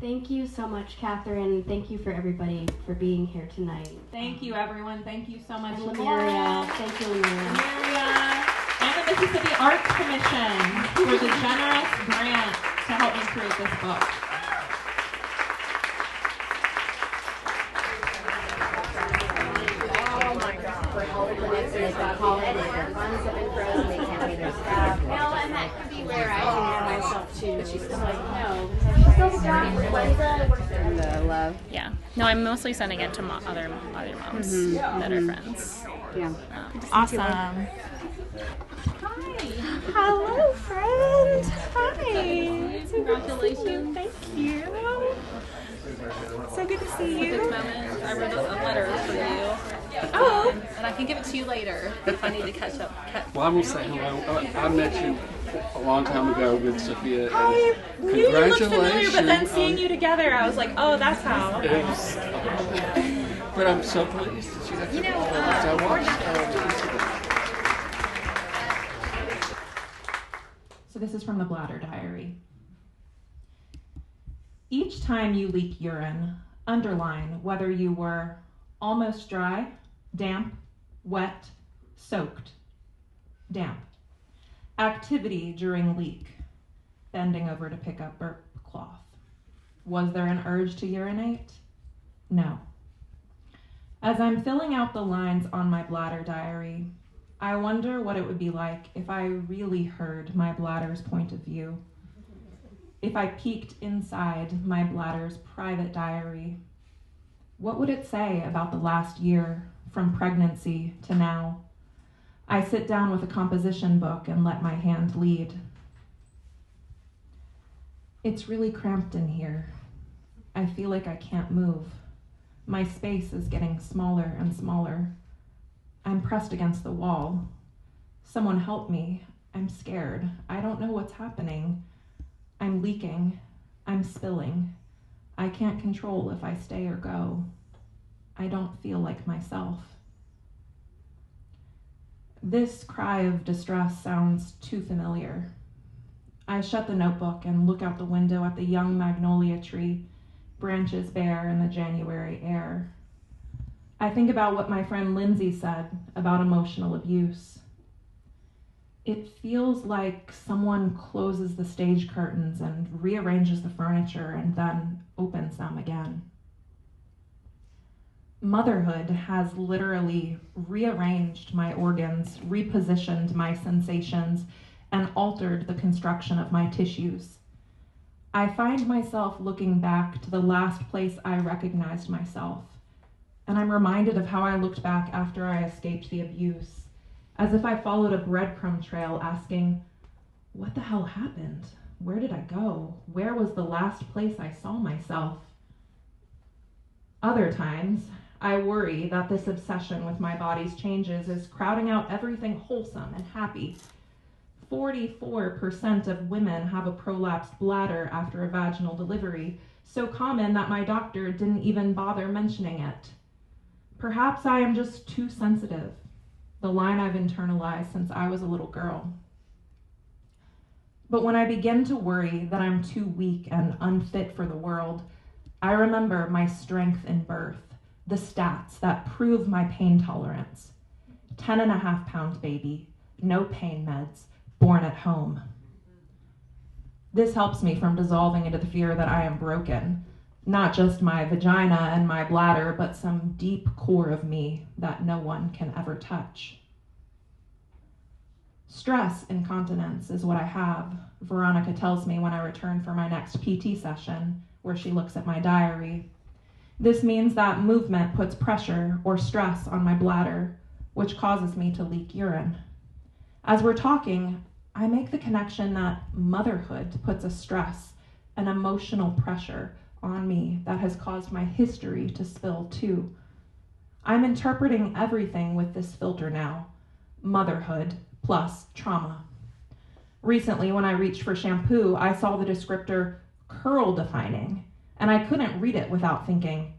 Thank you so much, Catherine. Thank you for everybody for being here tonight. Thank you, everyone. Thank you so much, Lemuria. Thank you, Lemuria. And the Mississippi Arts Commission for the generous grant to help me create this book. Oh my God. For all the clinics, and they've got college, their funds have been frozen, they can't pay their staff. Well, and that could be where I hear myself too. But she's like, no. Yeah. No, I'm mostly sending it to other moms that are friends. Yeah. Awesome. Hi. Hello, friend. Hi. Congratulations. Thank you. So good to see you. I wrote a letter for you. Oh. And I can give it to you later if I need to catch up. Well, I will say hello. I met you a long time ago with Sophia. I knew you looked familiar, Congratulations. but then seeing you together, I was like, oh, that's how. But I'm so pleased that you got to So this is from the Bladder Diary. Each time you leak urine, underline whether you were almost dry, damp, wet, soaked, damp. Activity during leak, bending over to pick up burp cloth. Was there an urge to urinate? No. As I'm filling out the lines on my bladder diary, I wonder what it would be like if I really heard my bladder's point of view. If I peeked inside my bladder's private diary, what would it say about the last year, from pregnancy to now? I sit down with a composition book and let my hand lead. It's really cramped in here. I feel like I can't move. My space is getting smaller and smaller. I'm pressed against the wall. Someone help me. I'm scared. I don't know what's happening. I'm leaking. I'm spilling. I can't control if I stay or go. I don't feel like myself. This cry of distress sounds too familiar. I shut the notebook and look out the window at the young magnolia tree, branches bare in the January air. I think about what my friend Lindsay said about emotional abuse. It feels like someone closes the stage curtains and rearranges the furniture and then opens them again. Motherhood has literally rearranged my organs, repositioned my sensations, and altered the construction of my tissues. I find myself looking back to the last place I recognized myself, and I'm reminded of how I looked back after I escaped the abuse, as if I followed a breadcrumb trail asking, what the hell happened? Where did I go? Where was the last place I saw myself? Other times, I worry that this obsession with my body's changes is crowding out everything wholesome and happy. 44% of women have a prolapsed bladder after a vaginal delivery, so common that my doctor didn't even bother mentioning it. Perhaps I am just too sensitive, the line I've internalized since I was a little girl. But when I begin to worry that I'm too weak and unfit for the world, I remember my strength in birth, the stats that prove my pain tolerance. 10.5-pound baby, no pain meds, born at home. This helps me from dissolving into the fear that I am broken, not just my vagina and my bladder, but some deep core of me that no one can ever touch. Stress incontinence is what I have, Veronica tells me when I return for my next PT session, where she looks at my diary. This means that movement puts pressure or stress on my bladder, which causes me to leak urine. As we're talking, I make the connection that motherhood puts a stress, an emotional pressure on me that has caused my history to spill too. I'm interpreting everything with this filter now, motherhood plus trauma. Recently, when I reached for shampoo, I saw the descriptor curl defining, and I couldn't read it without thinking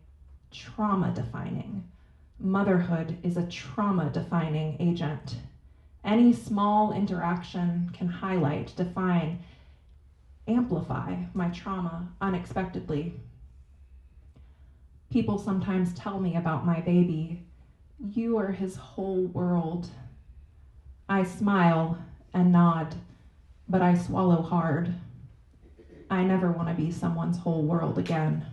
trauma defining. Motherhood is a trauma defining agent. Any small interaction can highlight, define amplify my trauma unexpectedly. People sometimes tell me about my baby. You are his whole world. I smile and nod, but I swallow hard. I never want to be someone's whole world again.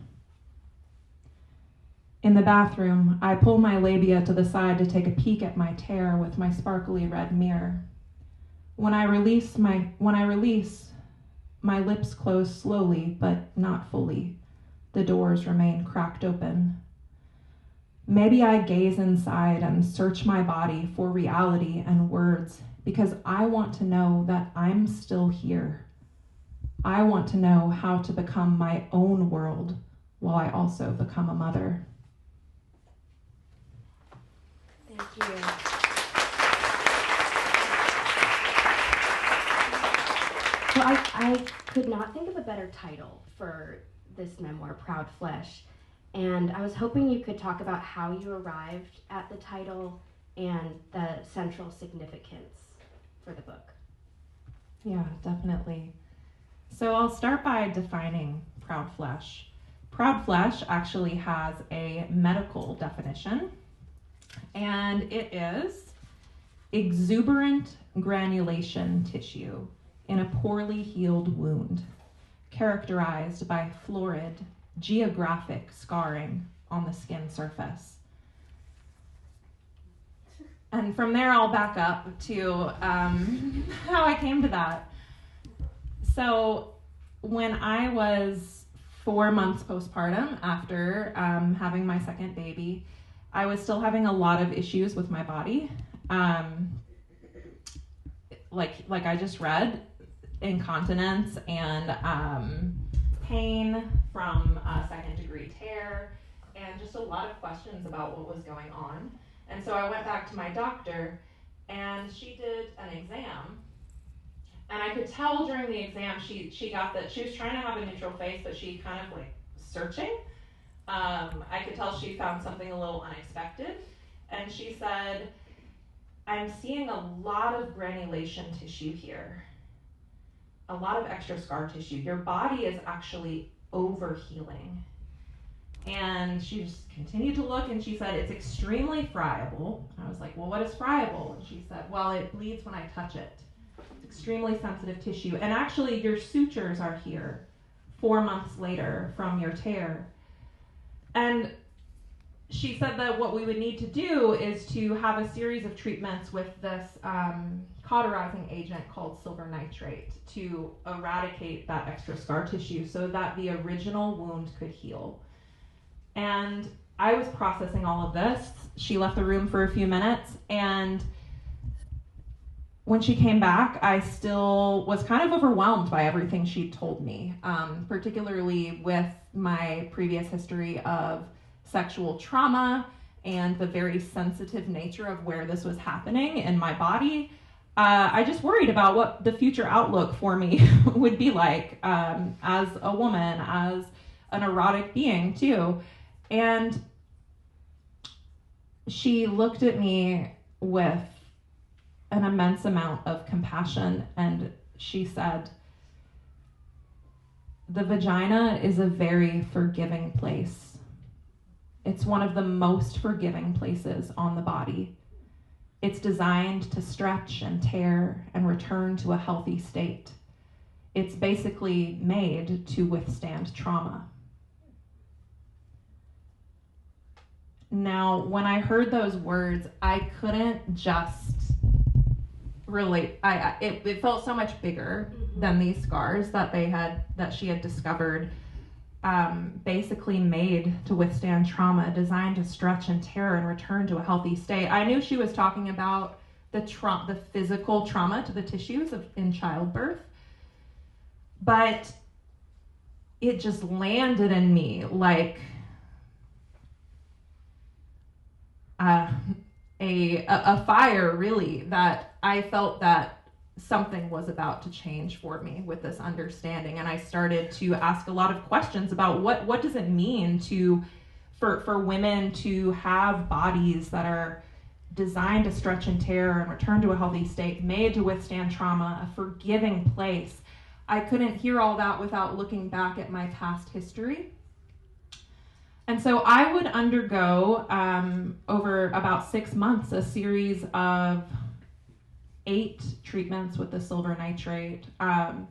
In the bathroom, I pull my labia to the side to take a peek at my tear with my sparkly red mirror. When I release, my lips close slowly, but not fully. The doors remain cracked open. Maybe I gaze inside and search my body for reality and words because I want to know that I'm still here. I want to know how to become my own world while I also become a mother. Thank you. So I could not think of a better title for this memoir, Proud Flesh. And I was hoping you could talk about how you arrived at the title and the central significance for the book. Yeah, definitely. So I'll start by defining proud flesh. Proud flesh actually has a medical definition, and it is exuberant granulation tissue in a poorly healed wound, characterized by florid, geographic scarring on the skin surface. And from there, I'll back up to how I came to that. So when I was 4 months postpartum after having my second baby, I was still having a lot of issues with my body. Like I just read, incontinence and pain from a second-degree tear, and just a lot of questions about what was going on. And so I went back to my doctor, and she did an exam, and I could tell during the exam she got that she was trying to have a neutral face, but she kind of like searching. I could tell she found something a little unexpected, and she said, "I'm seeing a lot of granulation tissue here. A lot of extra scar tissue. Your body is actually overhealing." And she just continued to look, and she said, "It's extremely friable." I was like, "Well, what is friable?" And she said, "Well, it bleeds when I touch it. It's extremely sensitive tissue. And actually, your sutures are here 4 months later from your tear." And she said that what we would need to do is to have a series of treatments with this cauterizing agent called silver nitrate to eradicate that extra scar tissue so that the original wound could heal. And I was processing all of this. She left the room for a few minutes, and when she came back, I still was kind of overwhelmed by everything she told me, particularly with my previous history of sexual trauma and the very sensitive nature of where this was happening in my body. I just worried about what the future outlook for me would be like as a woman, as an erotic being too. And she looked at me with an immense amount of compassion, and she said, "The vagina is a very forgiving place. It's one of the most forgiving places on the body. It's designed to stretch and tear and return to a healthy state. It's basically made to withstand trauma." Now, when I heard those words, I couldn't just relate. It felt so much bigger than these scars that she had discovered, basically made to withstand trauma, designed to stretch and tear and return to a healthy state. I knew she was talking about the physical trauma to the tissues in childbirth, but it just landed in me like a fire, really, that I felt that something was about to change for me with this understanding. And I started to ask a lot of questions about what does it mean for women to have bodies that are designed to stretch and tear and return to a healthy state, made to withstand trauma, a forgiving place. I couldn't hear all that without looking back at my past history. And so I would undergo, over about 6 months, a series of 8 treatments with the silver nitrate. And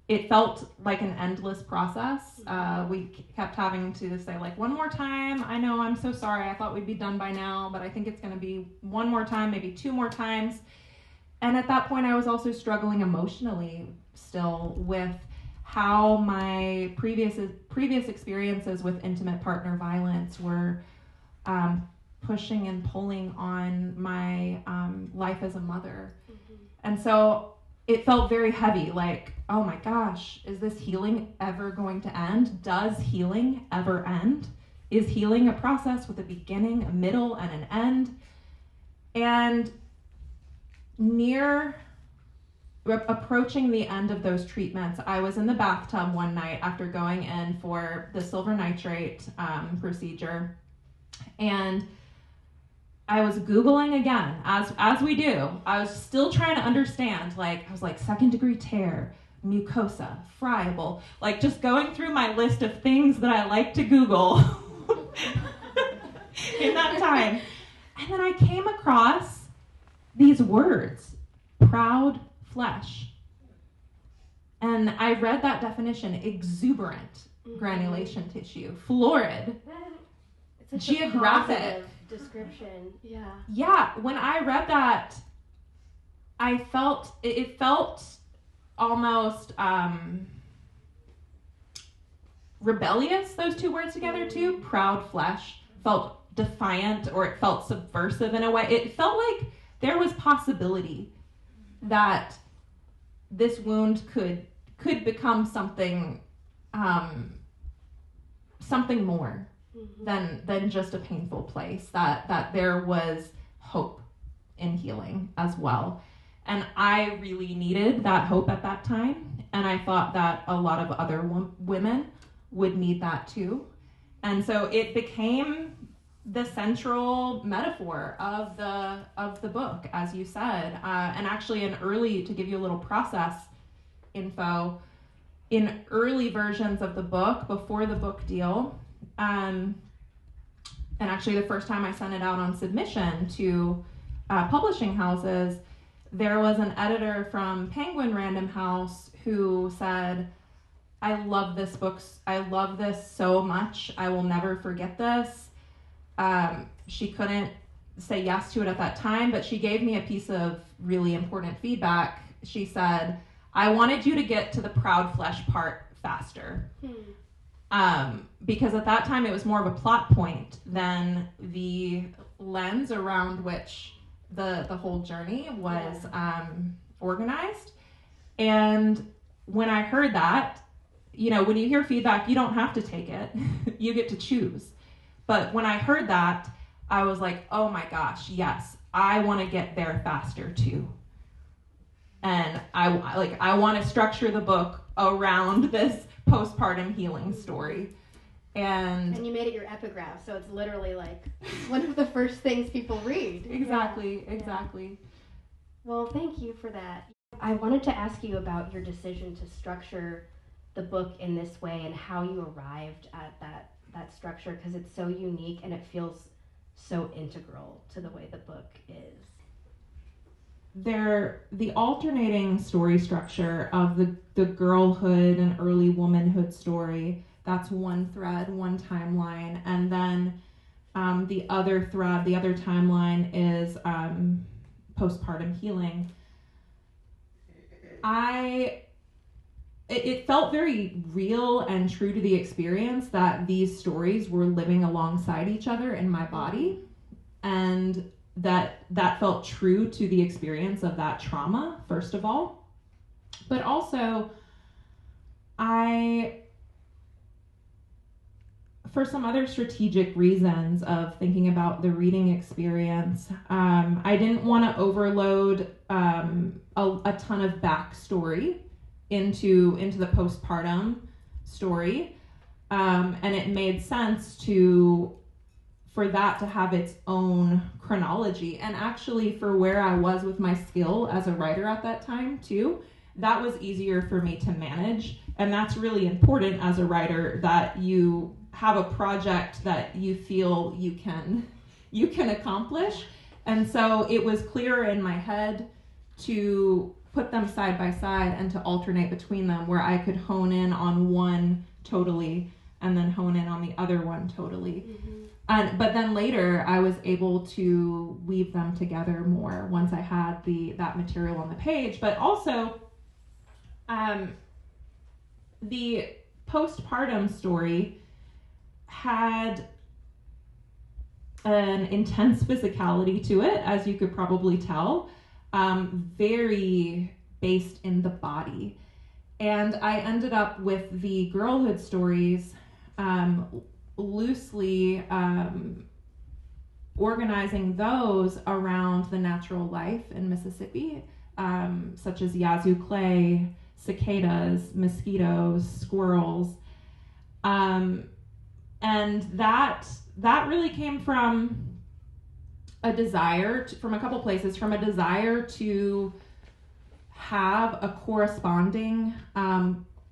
it felt like an endless process. We kept having to say, like, one more time. I know, I'm so sorry. I thought we'd be done by now, but I think it's going to be one more time, maybe 2 more times. And at that point, I was also struggling emotionally still with how my previous experiences with intimate partner violence were pushing and pulling on my life as a mother. Mm-hmm. And so it felt very heavy, like, oh my gosh, is this healing ever going to end? Does healing ever end? Is healing a process with a beginning, a middle, and an end? And near approaching the end of those treatments, I was in the bathtub one night after going in for the silver nitrate procedure, and I was Googling again, as we do. I was still trying to understand, like, I was like, 2nd-degree tear, mucosa, friable, like just going through my list of things that I like to Google in that time. And then I came across these words, proud flesh. And I read that definition, exuberant granulation tissue, florid, it's geographic description. Yeah, when I read that, I felt, it felt almost rebellious, those 2 words together too. Proud flesh felt defiant, or it felt subversive in a way. It felt like there was possibility that this wound could become something more than just a painful place, that there was hope in healing as well. And I really needed that hope at that time, and I thought that a lot of other women would need that too. And so it became the central metaphor of the book, as you said. And actually, to give you a little process info, in early versions of the book, before the book deal, and actually the first time I sent it out on submission to publishing houses, there was an editor from Penguin Random House who said, I love this book. I love this so much. I will never forget this. She couldn't say yes to it at that time, but she gave me a piece of really important feedback. She said, I wanted you to get to the proud flesh part faster. Because at that time it was more of a plot point than the lens around which the whole journey was organized. And when I heard that, when you hear feedback, you don't have to take it. You get to choose. But when I heard that, I was like, oh my gosh, yes, I want to get there faster too. And I want to structure the book around this postpartum healing story. And you made it your epigraph, so it's literally like one of the first things people read. Exactly. Well, thank you for that. I wanted to ask you about your decision to structure the book in this way and how you arrived at that structure, because it's so unique and it feels so integral to the way the book is. The alternating story structure of the girlhood and early womanhood story, that's one thread, one timeline, and then the other thread, the other timeline is postpartum healing. It felt very real and true to the experience that these stories were living alongside each other in my body, and that felt true to the experience of that trauma, first of all. But also, for some other strategic reasons of thinking about the reading experience, I didn't want to overload a ton of backstory into the postpartum story, and it made sense for that to have its own chronology, and actually for where I was with my skill as a writer at that time too. that was easier for me to manage. And that's really important as a writer, that you have a project that you feel you can accomplish. And so it was clearer in my head to put them side by side and to alternate between them, where I could hone in on one totally and then hone in on the other one totally. But then later I was able to weave them together more once I had that material on the page. But also the postpartum story had an intense physicality to it, as you could probably tell, very based in the body. And I ended up with the girlhood stories loosely organizing those around the natural life in Mississippi, such as yazoo clay, cicadas, mosquitoes, squirrels. And that really came from a desire from a couple places, from a desire to have a corresponding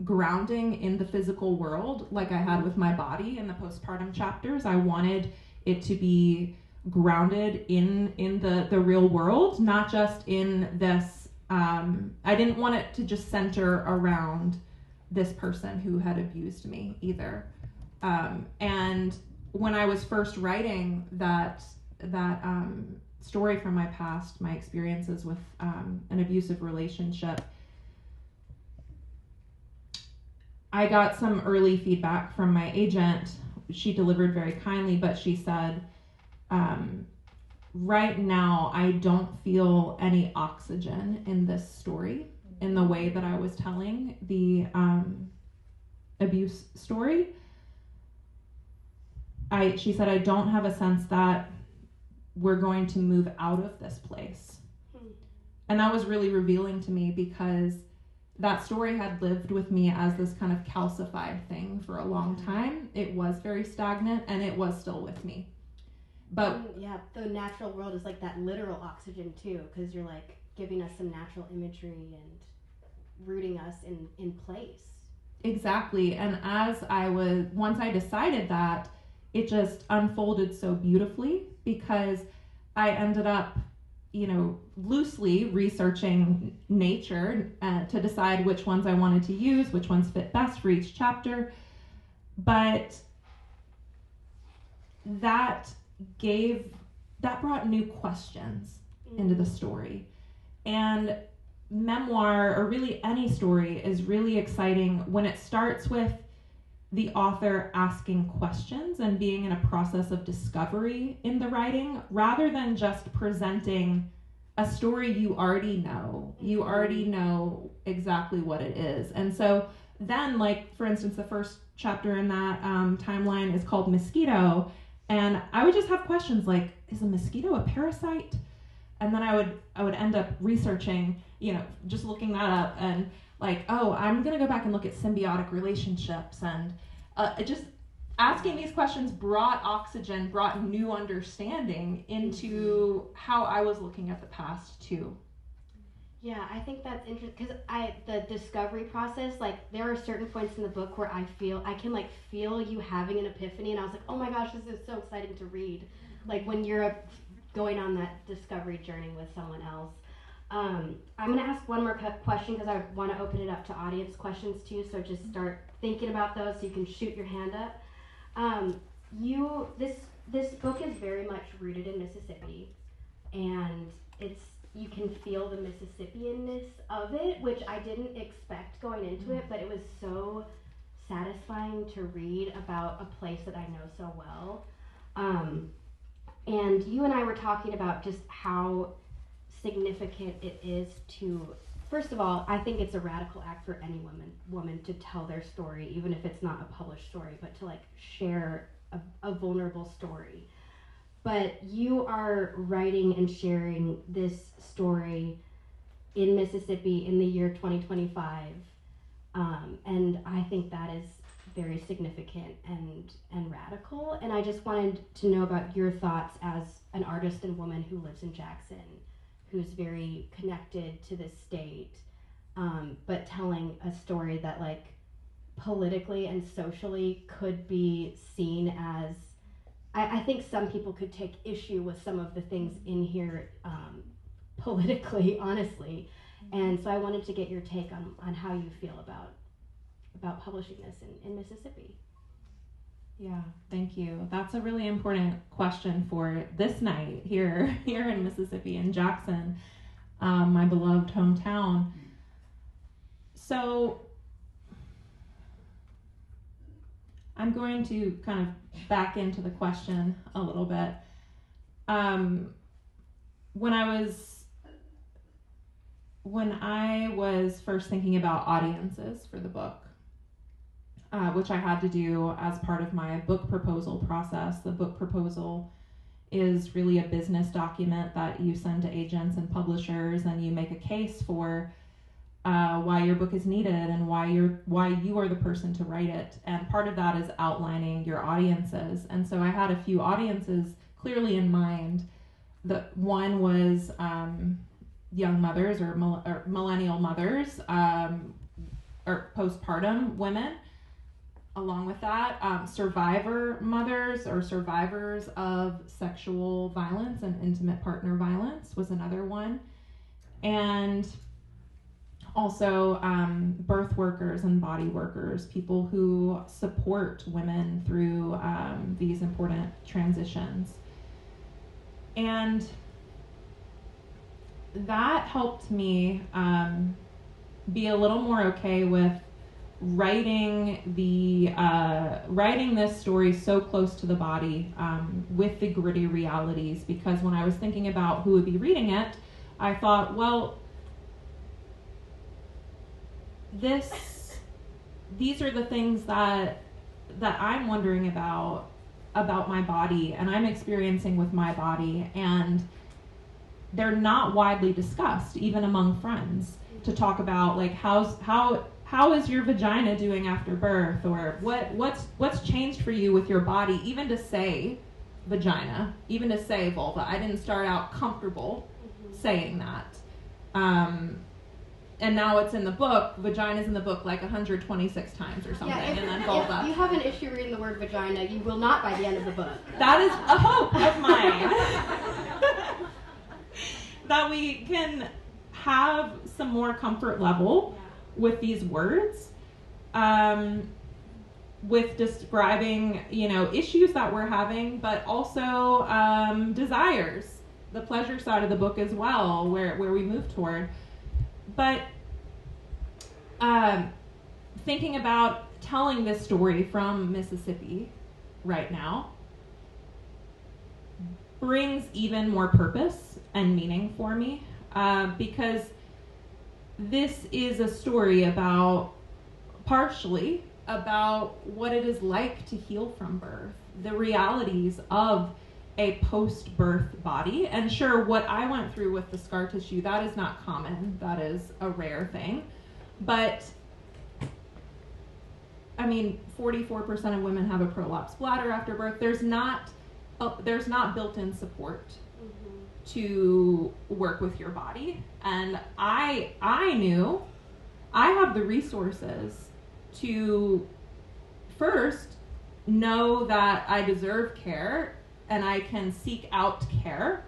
grounding in the physical world, like I had with my body in the postpartum chapters. I wanted it to be grounded in the real world, not just in this, I didn't want it to just center around this person who had abused me either. And when I was first writing that story from my past, my experiences with an abusive relationship, I got some early feedback from my agent. She delivered very kindly, but she said, right now I don't feel any oxygen in this story in the way that I was telling the abuse story. She said, I don't have a sense that we're going to move out of this place. And that was really revealing to me, because that story had lived with me as this kind of calcified thing for a long time. It was very stagnant, and it was still with me. But yeah, the natural world is like that literal oxygen too, because you're like giving us some natural imagery and rooting us in place. Exactly. And once I decided that, it just unfolded so beautifully, because I ended up, loosely researching nature to decide which ones I wanted to use, which ones fit best for each chapter. But that brought new questions into the story. And memoir, or really any story, is really exciting when it starts with the author asking questions and being in a process of discovery in the writing, rather than just presenting a story you already know. You already know exactly what it is. And so then, like, for instance, the first chapter in that timeline is called Mosquito. And I would just have questions like, is a mosquito a parasite? And then I would end up researching, just looking that up, and like, oh, I'm going to go back and look at symbiotic relationships. And just asking these questions brought oxygen, brought new understanding into how I was looking at the past too. Yeah, I think that's interesting, because the discovery process, like, there are certain points in the book where I can feel you having an epiphany, and I was like, oh my gosh, this is so exciting to read. Like when you're going on that discovery journey with someone else. I'm going to ask one more question, because I want to open it up to audience questions too, so just start thinking about those so you can shoot your hand up. This book is very much rooted in Mississippi, and you can feel the Mississippianness of it, which I didn't expect going into it, but it was so satisfying to read about a place that I know so well. And you and I were talking about just how significant it is to, first of all, I think it's a radical act for any woman to tell their story, even if it's not a published story, but to share a vulnerable story. But you are writing and sharing this story in Mississippi in the year 2025, and I think that is very significant and radical. And I just wanted to know about your thoughts as an artist and woman who lives in Jackson, who's very connected to this state, but telling a story that like politically and socially could be seen as, I think some people could take issue with some of the things in here politically, honestly. And so I wanted to get your take on how you feel about publishing this in Mississippi. Yeah, thank you. That's a really important question for this night here in Mississippi, in Jackson, my beloved hometown. So I'm going to kind of back into the question a little bit. When I was first thinking about audiences for the book, which I had to do as part of my book proposal process. The book proposal is really a business document that you send to agents and publishers, and you make a case for why your book is needed and why you are the person to write it. And part of that is outlining your audiences. And so I had a few audiences clearly in mind. The one was young mothers or millennial mothers, or postpartum women. Along with that, survivor mothers or survivors of sexual violence and intimate partner violence was another one. And also birth workers and body workers, people who support women through these important transitions. And that helped me be a little more okay with writing this story so close to the body, with the gritty realities, because when I was thinking about who would be reading it, I thought, well, these are the things that I'm wondering about my body and I'm experiencing with my body, and they're not widely discussed even among friends, to talk about like how is your vagina doing after birth, or what's changed for you with your body. Even to say vagina, even to say vulva, I didn't start out comfortable saying that. And now it's in the book. Vagina's in the book like 126 times or something, and then vulva. If you have an issue reading the word vagina, you will not by the end of the book. That is a hope of mine. That we can have some more comfort level with these words, with describing, issues that we're having, but also desires, the pleasure side of the book as well, where we move toward. But thinking about telling this story from Mississippi right now brings even more purpose and meaning for me, because this is a story partially about what it is like to heal from birth, the realities of a post-birth body. And sure, what I went through with the scar tissue, that is not common, that is a rare thing. But, 44% of women have a prolapsed bladder after birth. There's not built-in support to work with your body. And I knew I have the resources to first know that I deserve care, and I can seek out care,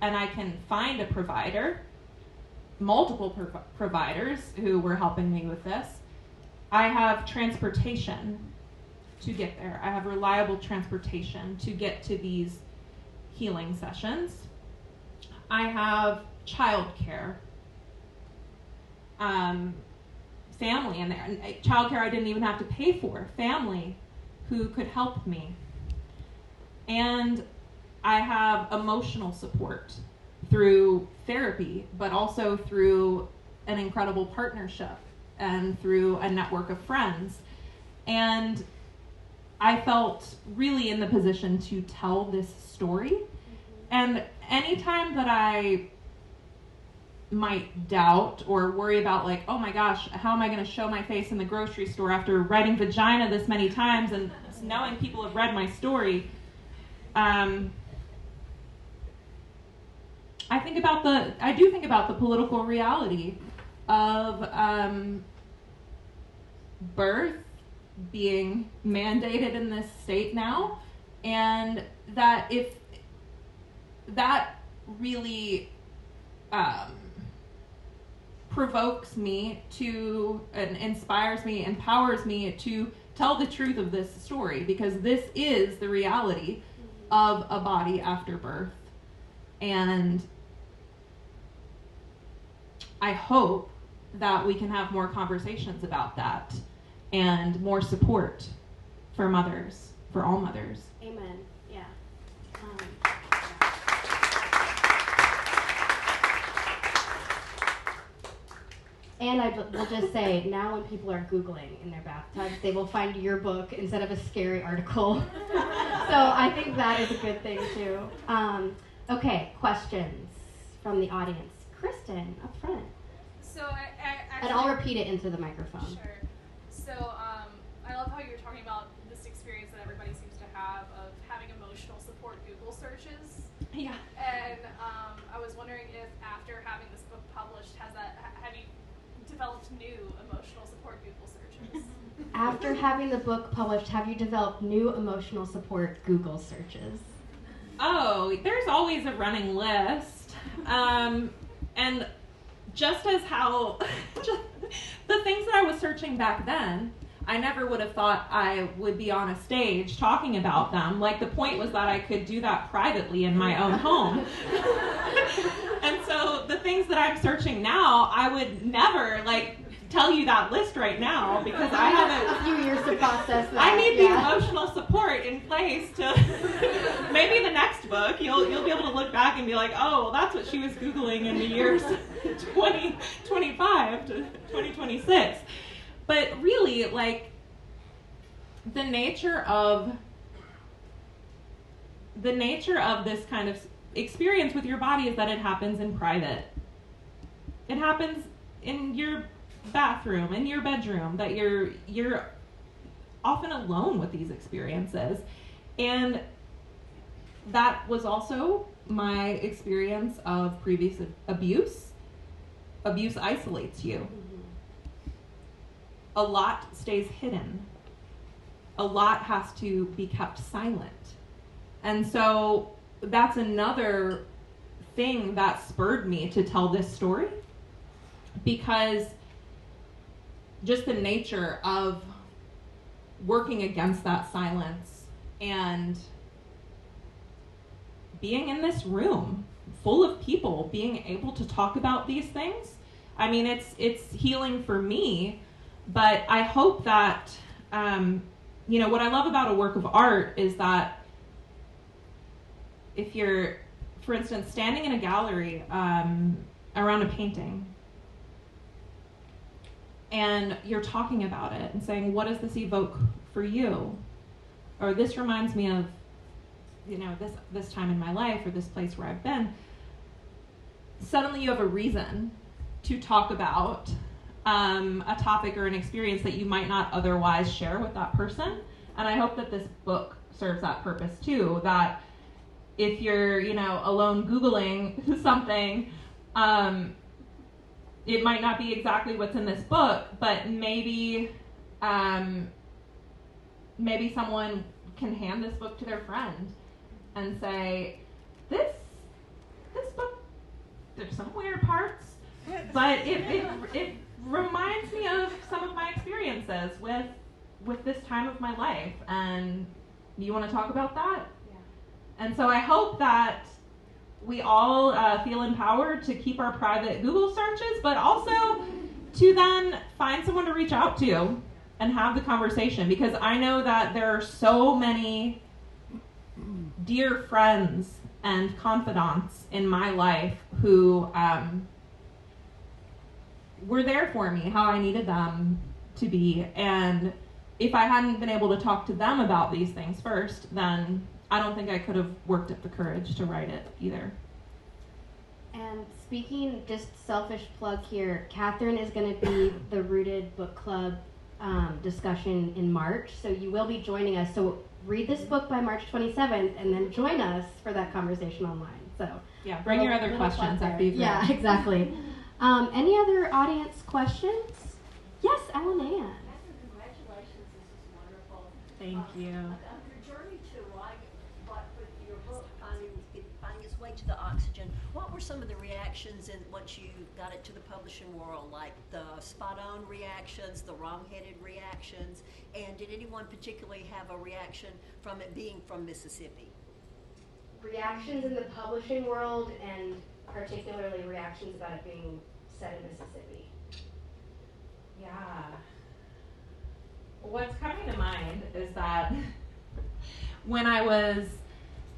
and I can find a provider, multiple providers who were helping me with this. I have transportation to get there. I have reliable transportation to get to these healing sessions. I have childcare, family in there, and childcare I didn't even have to pay for, family who could help me. And I have emotional support through therapy, but also through an incredible partnership and through a network of friends. And I felt really in the position to tell this story. And anytime that I might doubt or worry about, like, oh my gosh, how am I going to show my face in the grocery store after writing vagina this many times and knowing people have read my story, I do think about the political reality of birth being mandated in this state now, and that if that really provokes me to, and inspires me, empowers me to tell the truth of this story, because this is the reality of a body after birth. And I hope that we can have more conversations about that and more support for mothers, for all mothers. Amen. Yeah. And I will just say, now when people are Googling in their bathtubs, they will find your book instead of a scary article. So I think that is a good thing, too. Okay, questions from the audience. Kristen, up front. So I actually, And I'll repeat it into the microphone. Sure. So I love how you're talking about this experience that everybody seems to have of having emotional support Google searches. Yeah. And I was wondering if after having this book published, have you developed new emotional support Google searches? After having the book published, have you developed new emotional support Google searches? Oh, there's always a running list. And just as how the things that I was searching back then, I never would have thought I would be on a stage talking about them. Like, the point was that I could do that privately in my own home. And so the things that I'm searching now, I would never, tell you that list right now, because I haven't... A few years to process that. I need the emotional support in place to... Maybe the next book, you'll be able to look back and be like, oh, well, that's what she was Googling in the years 2025 to 2026. But really, the nature of this kind of experience with your body is that it happens in private. It happens in your bathroom, in your bedroom, that you're often alone with these experiences. And that was also my experience of previous abuse. Abuse isolates you. A lot stays hidden. A lot has to be kept silent. And so that's another thing that spurred me to tell this story, because just the nature of working against that silence and being in this room full of people being able to talk about these things. I mean, it's healing for me, but I hope that, what I love about a work of art is that if you're, for instance, standing in a gallery around a painting, and you're talking about it and saying, what does this evoke for you? Or this reminds me of, this time in my life, or this place where I've been. Suddenly you have a reason to talk about a topic or an experience that you might not otherwise share with that person. And I hope that this book serves that purpose too, that if you're, alone Googling something, it might not be exactly what's in this book, but maybe someone can hand this book to their friend and say, this book, there's some weird parts, but it reminds me of some of my experiences with this time of my life, and you want to talk about that? Yeah. And so I hope that we all feel empowered to keep our private Google searches, but also to then find someone to reach out to and have the conversation, because I know that there are so many dear friends and confidants in my life who were there for me how I needed them to be. And if I hadn't been able to talk to them about these things first, then I don't think I could have worked up the courage to write it either. And speaking, just selfish plug here, Catherine is going to be the Rooted Book Club discussion in March, so you will be joining us. So read this book by March 27th and then join us for that conversation online. So yeah, bring your other questions after you've read. Yeah, exactly. Any other audience questions? Yes, Ellen Ann. Congratulations, this is wonderful. Thank you. Your journey to write, with your book finding its way to the oxygen, what were some of the reactions once you got it to the publishing world, like the spot-on reactions, the wrong-headed reactions, and did anyone particularly have a reaction from it being from Mississippi? Reactions in the publishing world, and particularly reactions about it being set in Mississippi. Yeah. What's coming to mind is that when I was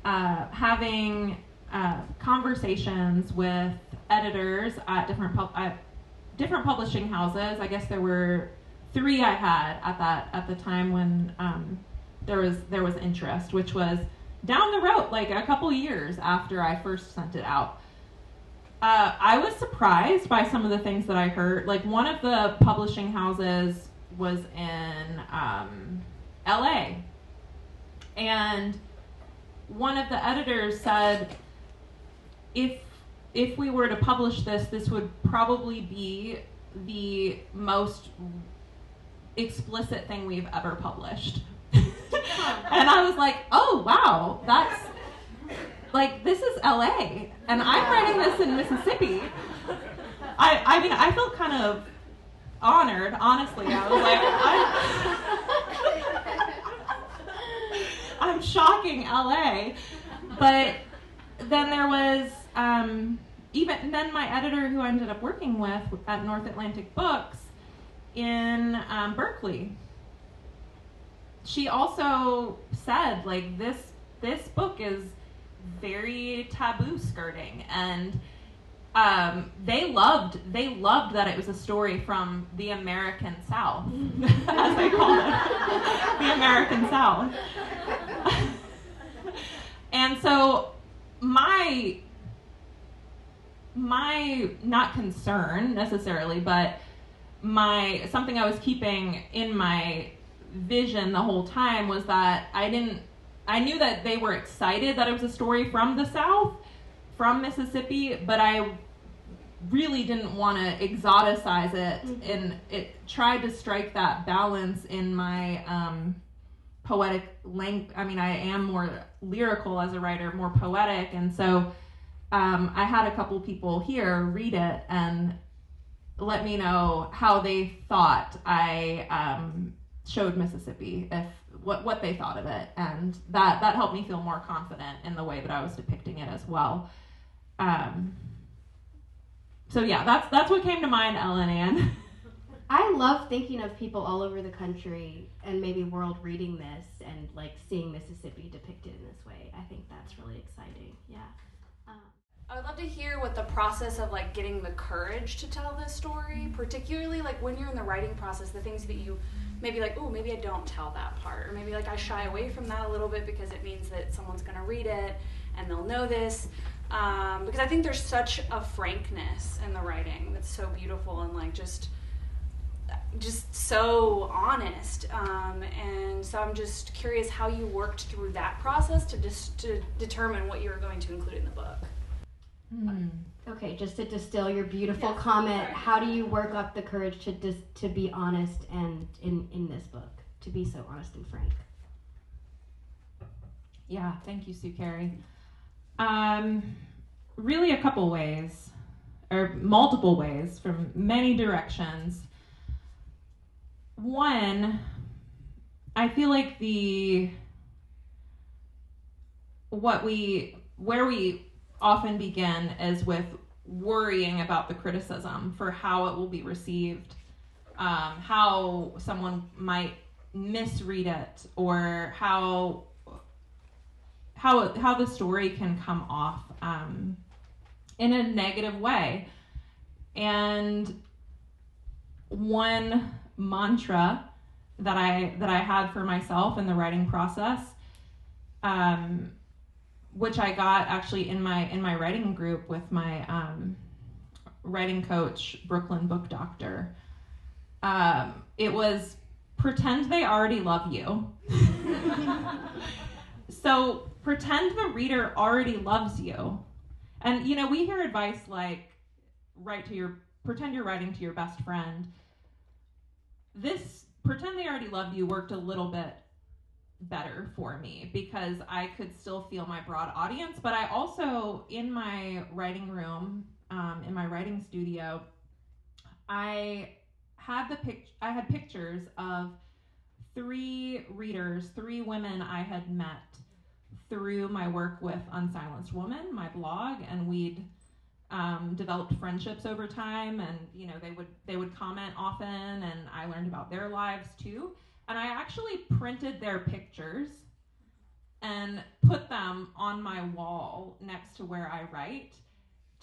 having conversations with editors at different publishing houses, I guess there were 3 I had at the time when there was interest, which was down the road, like a couple years after I first sent it out. I was surprised by some of the things that I heard. Like, one of the publishing houses was in LA, and one of the editors said, if we were to publish this would probably be the most explicit thing we've ever published. And I was like, oh wow, that's like, this is LA, and I'm writing this in Mississippi. I mean, I felt kind of honored, honestly. I was like, I'm shocking LA. But then there was, even then my editor who I ended up working with at North Atlantic Books in Berkeley, she also said, like, this book is very taboo skirting, and they loved that it was a story from the American South, as they call it, the American South. And so my not concern necessarily, but something I was keeping in my vision the whole time was that I knew that they were excited that it was a story from the South, from Mississippi, but I really didn't want to exoticize it, and it tried to strike that balance in my poetic length. I mean, I am more lyrical as a writer, more poetic, and so I had a couple people here read it and let me know how they thought I showed Mississippi, what they thought of it, and that helped me feel more confident in the way that I was depicting it as well. So yeah, that's what came to mind, Ellen Ann. I love thinking of people all over the country and maybe world reading this and like seeing Mississippi depicted in this way. I think that's really exciting. Yeah. I would love to hear what the process of like getting the courage to tell this story, particularly like when you're in the writing process, the things that you maybe like, oh, maybe I don't tell that part, or maybe like I shy away from that a little bit because it means that someone's going to read it and they'll know this. Because I think there's such a frankness in the writing that's so beautiful and like just so honest. And so I'm just curious how you worked through that process to determine what you were going to include in the book. Okay, just to distill your beautiful comment, how do you work up the courage to be honest and in this book, to be so honest and frank? Yeah, thank you, Sue Carey. Really a couple ways, or multiple ways from many directions. One, I feel like where we often begin is with worrying about the criticism for how it will be received, how someone might misread it, or how the story can come off in a negative way. And one mantra that I had for myself in the writing process, which I got actually in my writing group with my writing coach, Brooklyn Book Doctor. It was, pretend they already love you. So pretend the reader already loves you. And we hear advice like, write to your pretend you're writing to your best friend. This pretend they already loved you worked a little bit better for me because I could still feel my broad audience, but I also, in my writing room, in my writing studio, I had pictures of 3 readers, 3 women I had met through my work with Unsilenced Woman, my blog, and we'd developed friendships over time, and they would comment often, and I learned about their lives too. And I actually printed their pictures and put them on my wall next to where I write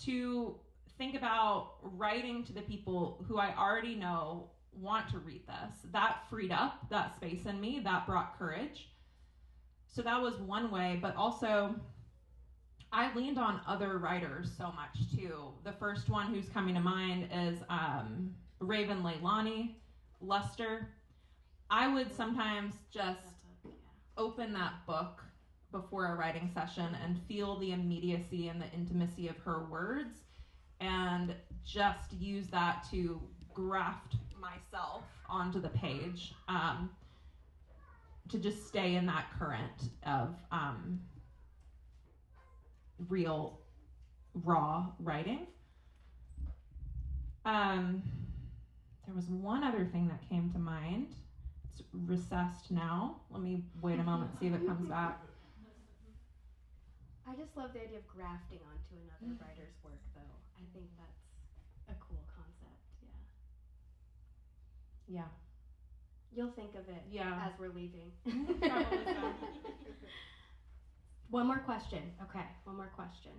to think about writing to the people who I already know want to read this. That freed up that space in me, that brought courage. So that was one way, but also I leaned on other writers so much too. The first one who's coming to mind is Raven Leilani, Luster. I would sometimes just open that book before a writing session and feel the immediacy and the intimacy of her words and just use that to graft myself onto the page, to just stay in that current of real, raw writing. There was one other thing that came to mind. It's recessed now. Let me wait a moment, see if it comes back. I just love the idea of grafting onto another writer's work, though. I think that's a cool concept, yeah. Yeah. You'll think of it as we're leaving. Probably so. One more question. Okay, one more question.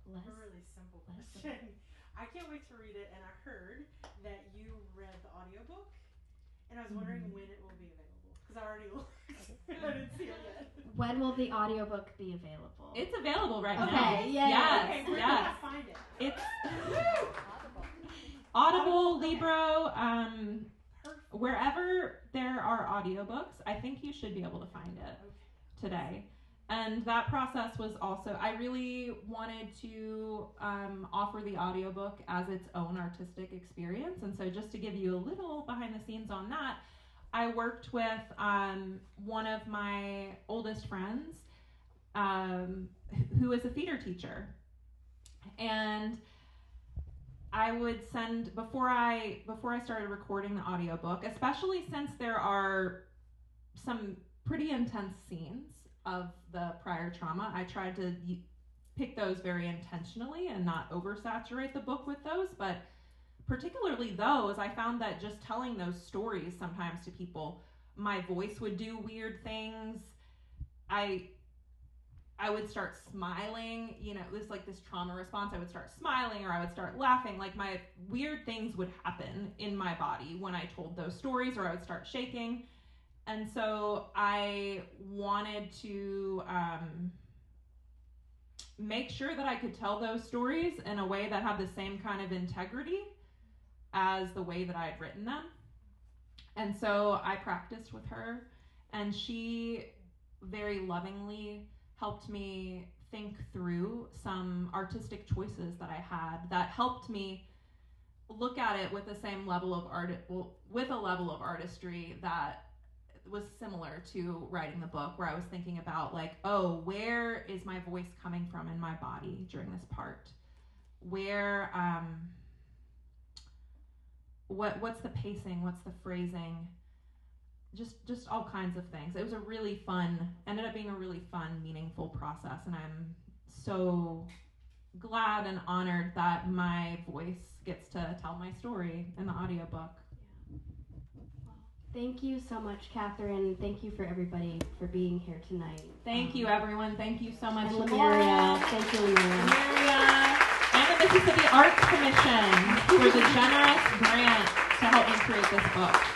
A really simple question. I can't wait to read it, and I heard that you read the audiobook, and I was wondering when it will be available, because I already looked. I didn't see it yet. When will the audiobook be available? It's available right now. Okay, yay. Yes, Okay, where yes. can I find it? It's Audible, Libro, wherever there are audiobooks, I think you should be able to find it today. And that process was also, I really wanted to offer the audiobook as its own artistic experience. And so just to give you a little behind the scenes on that, I worked with one of my oldest friends who is a theater teacher. And I would send, before I started recording the audiobook, especially since there are some pretty intense scenes of the prior trauma, I tried to pick those very intentionally and not oversaturate the book with those, but particularly those, I found that just telling those stories sometimes to people, my voice would do weird things. I would start smiling, it was like this trauma response. I would start smiling or I would start laughing. Like my weird things would happen in my body when I told those stories, or I would start shaking. And so I wanted to make sure that I could tell those stories in a way that had the same kind of integrity as the way that I had written them. And so I practiced with her, and she very lovingly helped me think through some artistic choices that I had that helped me look at it with the same level of with a level of artistry that was similar to writing the book, where I was thinking about like, oh, where is my voice coming from in my body during this part? Where, what's the pacing? What's the phrasing? Just all kinds of things. It was ended up being a really fun, meaningful process, and I'm so glad and honored that my voice gets to tell my story in the audiobook. Thank you so much, Catherine. Thank you for everybody for being here tonight. Thank you, everyone. Thank you so much, and Lemuria. Thank you, Lemuria. And the Mississippi Arts Commission for the generous grant to help me create this book.